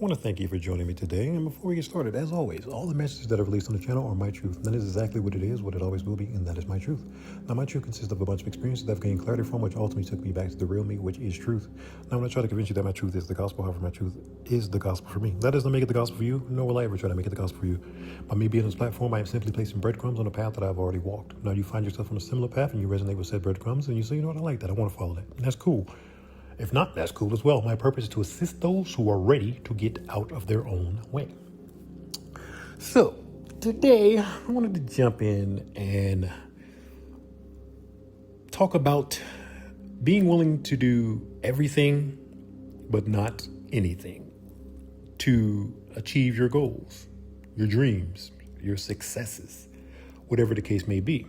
I want to thank you for joining me today. And before we get started, as always, all the messages that are released on the channel are my truth. That is exactly what it is, what it always will be, and that is my truth. Now, my truth consists of a bunch of experiences that I've gained clarity from, which ultimately took me back to the real me, which is truth. Now, I'm not trying to convince you that my truth is the gospel. However, my truth is the gospel for me. That doesn't make it the gospel for you, nor will I ever try to make it the gospel for you. By me being on this platform, I am simply placing breadcrumbs on a path that I've already walked. Now, you find yourself on a similar path and you resonate with said breadcrumbs, and you say, you know what, I like that. I want to follow that. And that's cool. If not, that's cool as well. My purpose is to assist those who are ready to get out of their own way. So, today I wanted to jump in and talk about being willing to do everything, but not anything to achieve your goals, your dreams, your successes, whatever the case may be.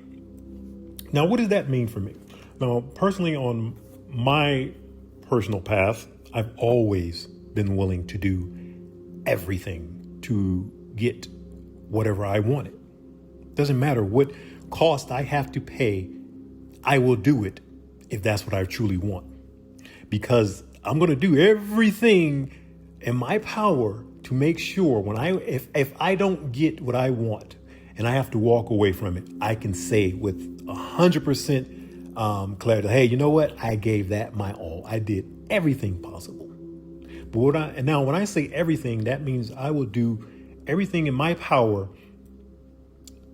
Now, what does that mean for me? Now, personally, on my personal path, I've always been willing to do everything to get whatever I wanted. Doesn't matter what cost I have to pay, I will do it if that's what I truly want. Because I'm going to do everything in my power to make sure if I don't get what I want and I have to walk away from it, I can say with 100% clarity, hey, you know what? I gave that my all. I did everything possible. But now when I say everything, that means I will do everything in my power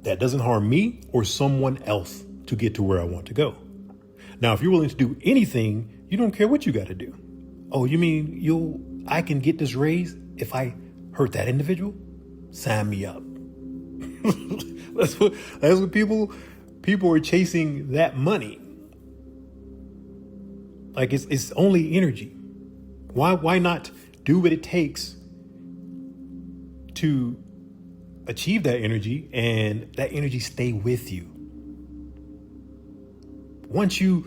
that doesn't harm me or someone else to get to where I want to go. Now, if you're willing to do anything, you don't care what you got to do. Oh, you mean I can get this raise if I hurt that individual? Sign me up. That's what people are chasing, that money. Like it's only energy. Why not do what it takes to achieve that energy and that energy stay with you? Once you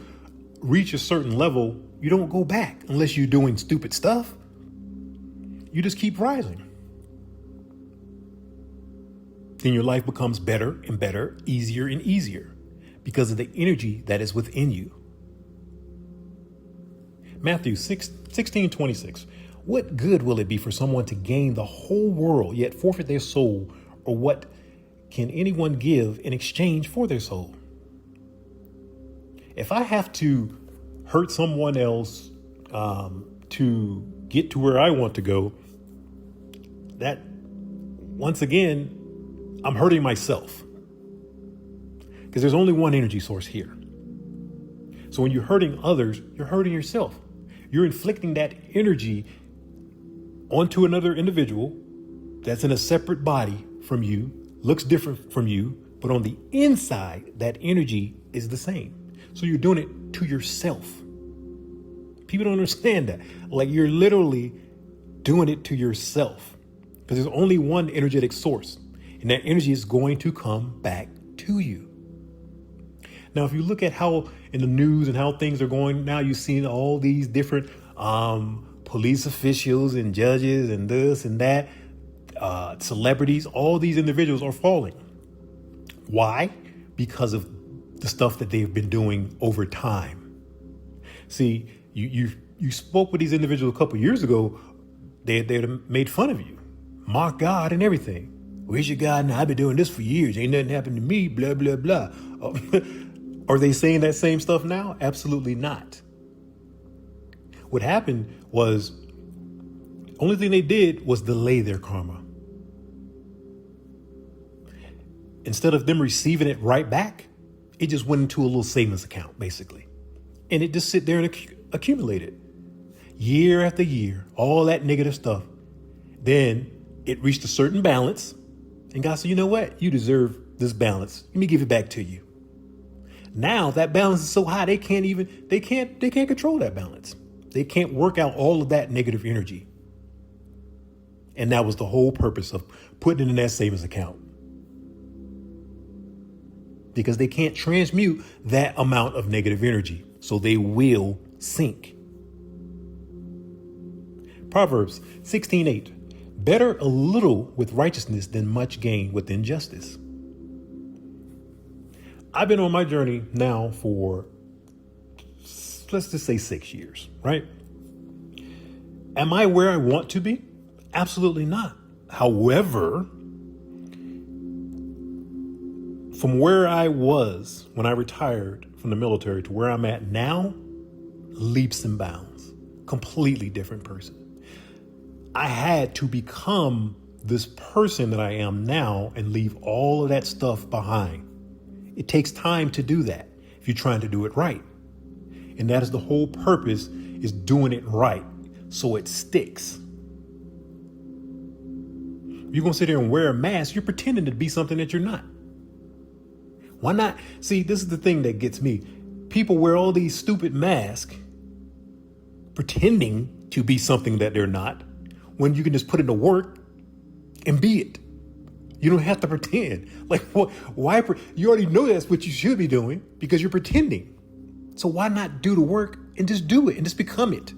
reach a certain level, you don't go back unless you're doing stupid stuff. You just keep rising. Then your life becomes better and better, easier and easier because of the energy that is within you. Matthew 16:26. What good will it be for someone to gain the whole world yet forfeit their soul? Or what can anyone give in exchange for their soul? If I have to hurt someone else to get to where I want to go, that once again, I'm hurting myself. Because there's only one energy source here. So when you're hurting others, you're hurting yourself. You're inflicting that energy onto another individual that's in a separate body from you, looks different from you, but on the inside, that energy is the same. So you're doing it to yourself. People don't understand that. Like you're literally doing it to yourself because there's only one energetic source, and that energy is going to come back to you. Now, if you look at how in the news and how things are going now, you've seen all these different police officials and judges and this and that, celebrities, all these individuals are falling. Why? Because of the stuff that they've been doing over time. See, you spoke with these individuals a couple years ago, they'd made fun of you, mock God and everything. Where's your God now? I've been doing this for years. Ain't nothing happened to me, blah, blah, blah. Are they saying that same stuff now? Absolutely not. What happened was, only thing they did was delay their karma. Instead of them receiving it right back, it just went into a little savings account, basically. And it just sit there and accumulated. Year after year, all that negative stuff. Then it reached a certain balance. And God said, you know what? You deserve this balance. Let me give it back to you. Now that balance is so high, they can't control that balance. They can't work out all of that negative energy. And that was the whole purpose of putting it in that savings account. Because they can't transmute that amount of negative energy. So they will sink. Proverbs 16:8. Better a little with righteousness than much gain with injustice. I've been on my journey now for, let's just say 6 years, right? Am I where I want to be? Absolutely not. However, from where I was when I retired from the military to where I'm at now, leaps and bounds. Completely different person. I had to become this person that I am now and leave all of that stuff behind. It takes time to do that if you're trying to do it right. And that is the whole purpose, is doing it right so it sticks. If you're going to sit there and wear a mask, you're pretending to be something that you're not. Why not? See, this is the thing that gets me. People wear all these stupid masks pretending to be something that they're not, when you can just put it to work and be it. You don't have to pretend. Like, why? You already know that's what you should be doing because you're pretending. So why not do the work and just do it and just become it?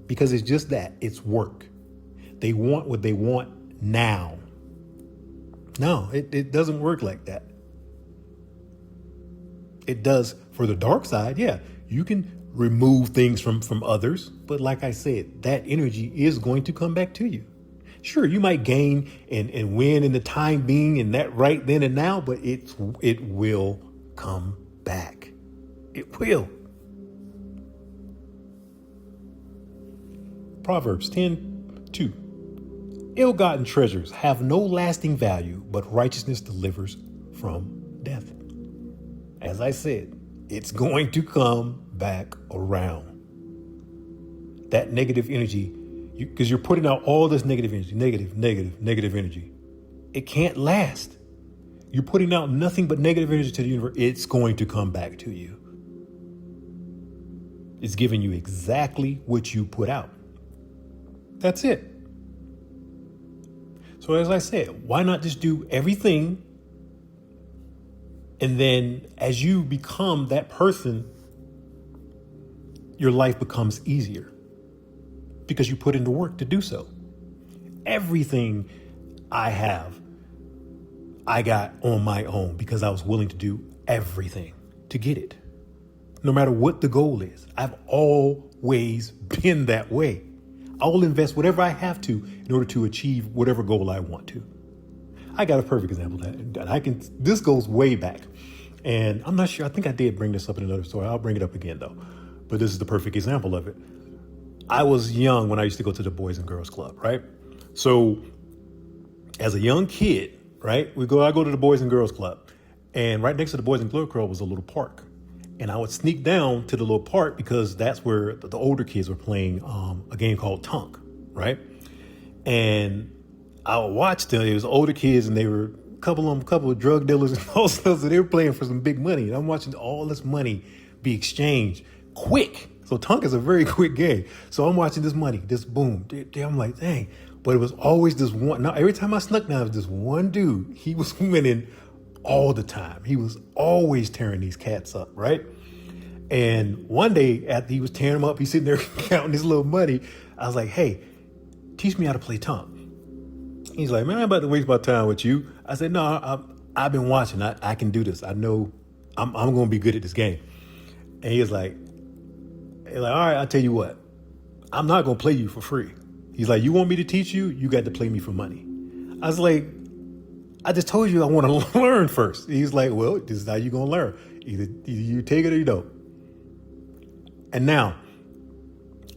Because it's just that. It's work. They want what they want now. No, it doesn't work like that. It does for the dark side. Yeah, you can remove things from others. But like I said, that energy is going to come back to you. Sure, you might gain and win in the time being and that right then and now, but it will come back. It will. Proverbs 10:2. Ill-gotten treasures have no lasting value, but righteousness delivers from death. As I said, it's going to come back around. That negative energy, because you're putting out all this negative energy, negative energy. It can't last. You're putting out nothing but negative energy to the universe. It's going to come back to you. It's giving you exactly what you put out. That's it. So as I said, why not just do everything? And then as you become that person, your life becomes easier because you put in the work to do so. Everything I have, I got on my own because I was willing to do everything to get it. No matter what the goal is, I've always been that way. I will invest whatever I have to in order to achieve whatever goal I want to. I got a perfect example of that. This goes way back. And I'm not sure, I think I did bring this up in another story. I'll bring it up again though. But this is the perfect example of it. I was young when I used to go to the Boys and Girls Club, right? So as a young kid, right, I go to the Boys and Girls Club. And right next to the Boys and Girls Club was a little park. And I would sneak down to the little park because that's where the older kids were playing a game called Tunk, right? And I would watch them. It was older kids, and they were a couple of drug dealers and all stuff. So they were playing for some big money. And I'm watching all this money be exchanged quick. So Tunk is a very quick game. So I'm watching this money, this boom. I'm like, dang. But it was always this one. Now, every time I snuck down, it was this one dude. He was winning all the time. He was always tearing these cats up, right? And one day after he was tearing them up, he's sitting there counting his little money. I was like, hey, teach me how to play Tunk. He's like, man, I'm about to waste my time with you. I said, no, I've been watching. I can do this. I know I'm going to be good at this game. And he was like, all right, I'll tell you what. I'm not going to play you for free. He's like, you want me to teach you? You got to play me for money. I was like, I just told you I want to learn first. He's like, well, this is how you're going to learn. Either you take it or you don't. And now,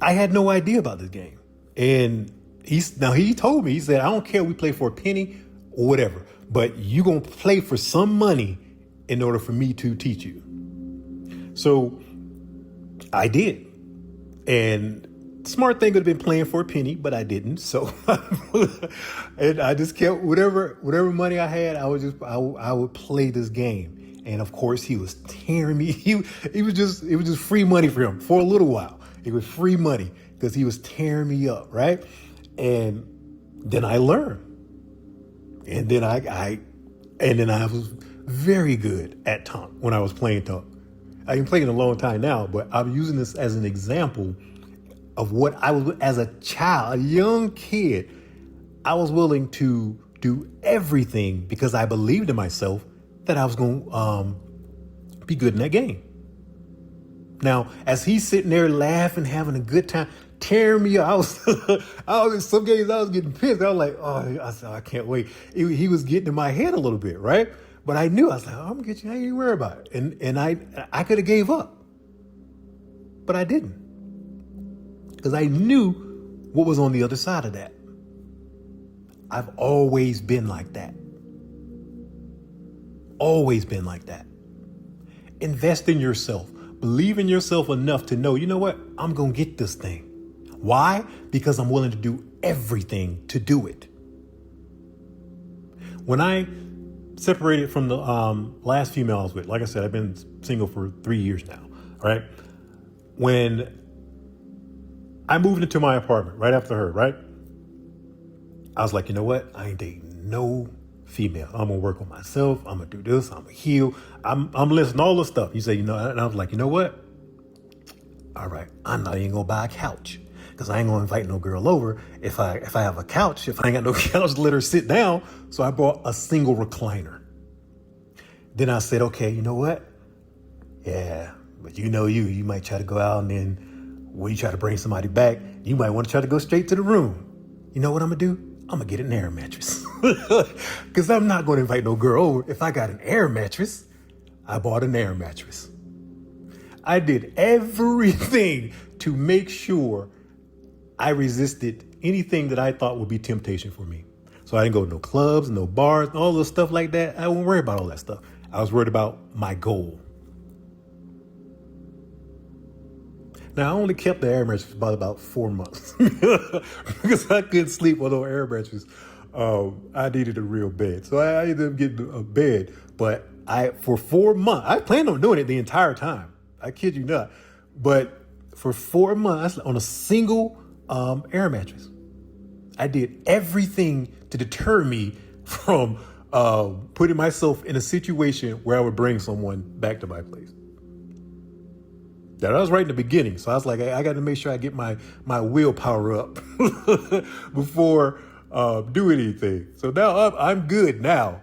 I had no idea about this game. And he told me, he said, I don't care if we play for a penny or whatever, but you going to play for some money in order for me to teach you. So I did. And smart thing would have been playing for a penny, but I didn't. So and I just kept whatever money I had, I would play this game. And of course he was tearing me. It was just free money for him for a little while. It was free money because he was tearing me up, right? And then I learned. And then I was very good at Tunk when I was playing Tunk. I've been playing a long time now, but I'm using this as an example of what I was as a child, a young kid. I was willing to do everything because I believed in myself that I was going to be good in that game. Now, as he's sitting there laughing, having a good time, tearing me up. Some days I was getting pissed. I was like, oh, I said, I can't wait. He was getting in my head a little bit, right? But I knew, I was like, oh, I'm gonna get you. I ain't even worry about it. And I could have gave up, but I didn't, because I knew what was on the other side of that. I've always been like that. Always been like that. Invest in yourself. Believe in yourself enough to know, you know what? I'm going to get this thing. Why? Because I'm willing to do everything to do it. When I separated from the last female I was with, like I said, I've been single for 3 years now, right? When I moved into my apartment right after her, right? I was like, you know what? I ain't dating no female. I'm gonna work on myself. I'm gonna do this. I'm gonna heal. I'm listening to all the stuff. You say, you know, and I was like, you know what? All right, I'm not even gonna buy a couch, because I ain't gonna invite no girl over. If I have a couch, if I ain't got no couch to let her sit down. So I bought a single recliner. Then I said, okay, you know what? Yeah, but you might try to go out, and then when you try to bring somebody back, you might want to try to go straight to the room. You know what I'm gonna do? I'm gonna get an air mattress, because I'm not gonna invite no girl over if I got an air mattress. I bought an air mattress. I did everything to make sure I resisted anything that I thought would be temptation for me. So I didn't go to no clubs, no bars, all this stuff like that. I wouldn't worry about all that stuff. I was worried about my goal. Now, I only kept the air mattress for about 4 months because I couldn't sleep with no air mattress. I needed a real bed. So I ended up getting a bed. But for 4 months, I planned on doing it the entire time. I kid you not. But for 4 months on a single air mattress, I did everything to deter me from putting myself in a situation where I would bring someone back to my place. That was right in the beginning. So I was like, I got to make sure I get my willpower up before doing anything. So now I'm good now.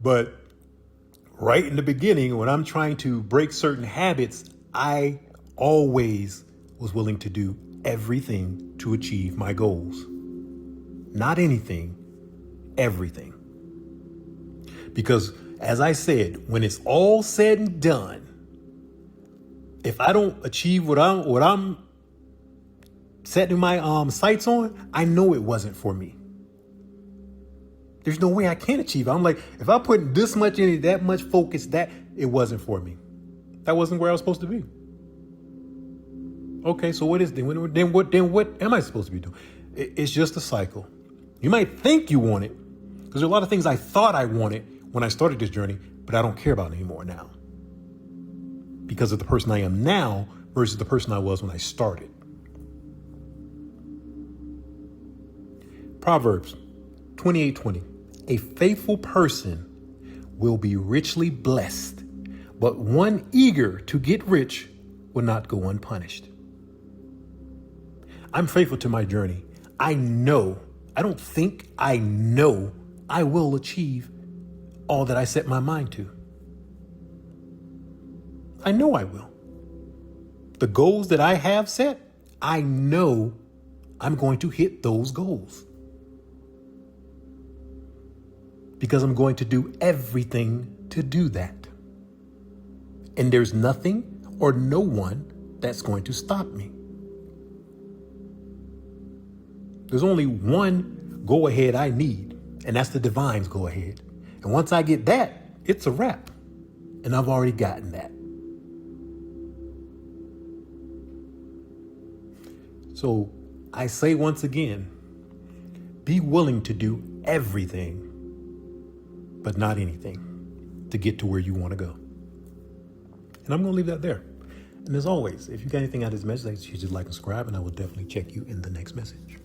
But right in the beginning, when I'm trying to break certain habits, I always was willing to do everything to achieve my goals. Not anything, everything. Because as I said, when it's all said and done, if I don't achieve what I'm setting my sights on, I know it wasn't for me. There's no way I can achieve it. I'm like, if I put this much in it, that much focus, that it wasn't for me. That wasn't where I was supposed to be. Okay, so what is then what am I supposed to be doing? It's just a cycle. You might think you want it, because there are a lot of things I thought I wanted when I started this journey, but I don't care about anymore now, because of the person I am now versus the person I was when I started. Proverbs 28:20. A faithful person will be richly blessed, but one eager to get rich will not go unpunished. I'm faithful to my journey. I know I will achieve all that I set my mind to. I know I will. The goals that I have set, I know I'm going to hit those goals, because I'm going to do everything to do that. And there's nothing or no one that's going to stop me. There's only one go ahead I need, and that's the divine's go ahead. And once I get that, it's a wrap. And I've already gotten that. So I say once again, be willing to do everything, but not anything, to get to where you want to go. And I'm going to leave that there. And as always, if you got anything out of this message, you should like and subscribe, and I will definitely check you in the next message.